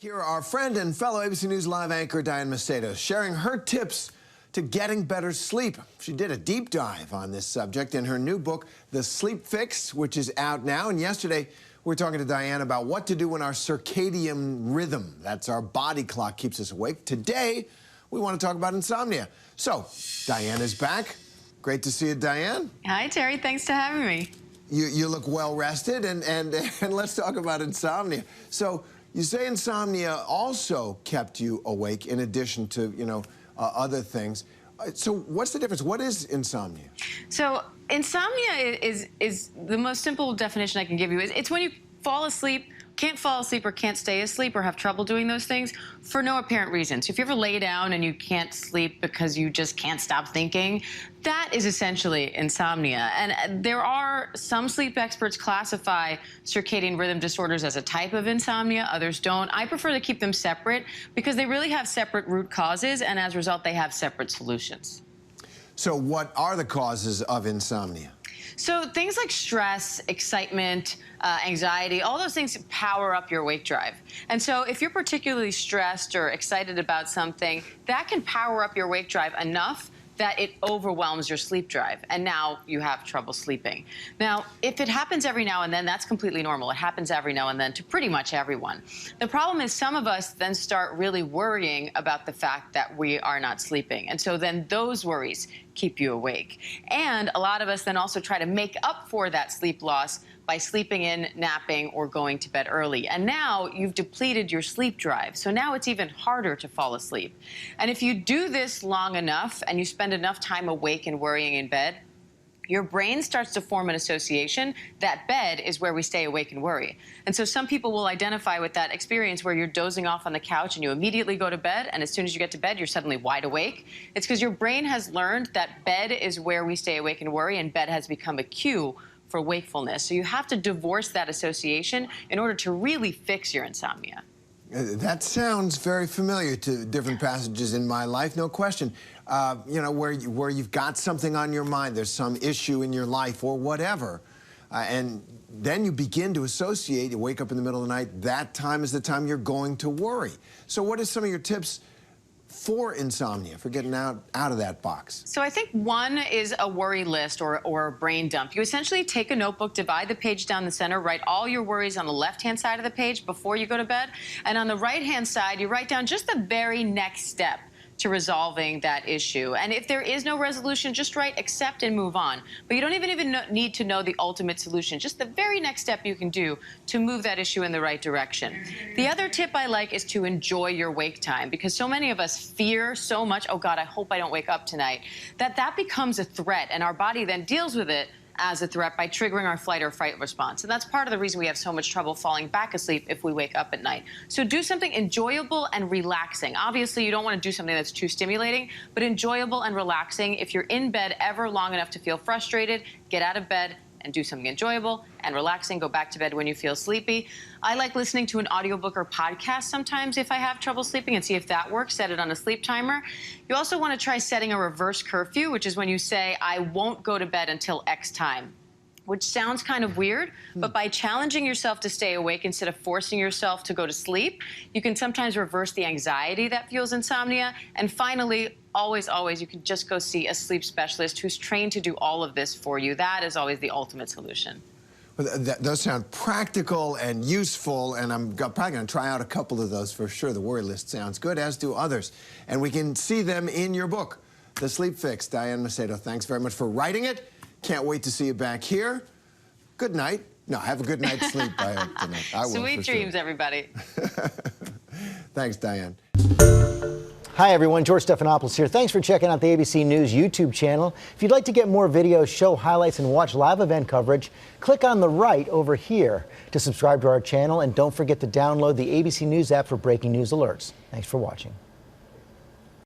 Here, our friend and fellow ABC News Live anchor Diane Macedo sharing her tips to getting better sleep. She did a deep dive on this subject in her new book, The Sleep Fix, which is out now. And yesterday, we were talking to Diane about what to do when our circadian rhythm, that's our body clock, keeps us awake. Today, we want to talk about insomnia. So, Diane is back. Great to see you, Diane. Hi, Terry. Thanks for having me. You look well rested, and let's talk about insomnia. So, you say insomnia also kept you awake in addition to, other things. So what's the difference? What is insomnia? So insomnia is the most simple definition I can give you. It's when you fall asleep, can't fall asleep or can't stay asleep or have trouble doing those things for no apparent reason. So if you ever lay down and you can't sleep because you just can't stop thinking, that is essentially insomnia. And there are some sleep experts classify circadian rhythm disorders as a type of insomnia, others don't. I prefer to keep them separate because they really have separate root causes, and as a result, they have separate solutions. So what are the causes of insomnia? So things like stress, excitement, anxiety, all those things power up your wake drive. And so if you're particularly stressed or excited about something, that can power up your wake drive enough that it overwhelms your sleep drive, and now you have trouble sleeping. Now, if it happens every now and then, that's completely normal. It happens every now and then to pretty much everyone. The problem is some of us then start really worrying about the fact that we are not sleeping, and so then those worries keep you awake. And a lot of us then also try to make up for that sleep loss by sleeping in, napping, or going to bed early. And now you've depleted your sleep drive. So now it's even harder to fall asleep. And if you do this long enough and you spend enough time awake and worrying in bed, your brain starts to form an association that bed is where we stay awake and worry. And so some people will identify with that experience where you're dozing off on the couch and you immediately go to bed, and as soon as you get to bed, you're suddenly wide awake. It's because your brain has learned that bed is where we stay awake and worry, and bed has become a cue for wakefulness. So you have to divorce that association in order to really fix your insomnia. That sounds very familiar to different passages in my life, no question. Where you've got something on your mind, there's some issue in your life or whatever, and then you begin to associate, you wake up in the middle of the night, that time is the time you're going to worry. So what are some of your tips for insomnia, for getting out of that box? So I think one is a worry list or a brain dump. You essentially take a notebook, divide the page down the center, write all your worries on the left-hand side of the page before you go to bed, and on the right-hand side, you write down just the very next step to resolving that issue. And if there is no resolution, just write accept and move on. But you don't even need to know the ultimate solution, just the very next step you can do to move that issue in the right direction. The other tip I like is to enjoy your wake time, because so many of us fear so much, oh God, I hope I don't wake up tonight, that becomes a threat, and our body then deals with it as a threat by triggering our flight or fright response. And that's part of the reason we have so much trouble falling back asleep if we wake up at night. So do something enjoyable and relaxing. Obviously, you don't want to do something that's too stimulating, but enjoyable and relaxing. If you're in bed ever long enough to feel frustrated, get out of bed and do something enjoyable and relaxing. Go back to bed when you feel sleepy. I like listening to an audiobook or podcast sometimes if I have trouble sleeping, and see if that works. Set it on a sleep timer. You also want to try setting a reverse curfew, which is when you say, I won't go to bed until X time, which sounds kind of weird, but by challenging yourself to stay awake instead of forcing yourself to go to sleep, you can sometimes reverse the anxiety that fuels insomnia. And finally, always, you can just go see a sleep specialist who's trained to do all of this for you. That is always the ultimate solution. Well, those sound practical and useful, and I'm probably going to try out a couple of those for sure. The worry list sounds good, as do others. And we can see them in your book, The Sleep Fix. Diane Macedo, thanks very much for writing it. Can't wait to see you back here. Good night. No, have a good night's sleep, I hope, tonight. I will. Sweet dreams, sure. everybody. Thanks, Diane. Hi, everyone. George Stephanopoulos here. Thanks for checking out the ABC News YouTube channel. If you'd like to get more videos, show highlights, and watch live event coverage, click on the right over here to subscribe to our channel. And don't forget to download the ABC News app for breaking news alerts. Thanks for watching.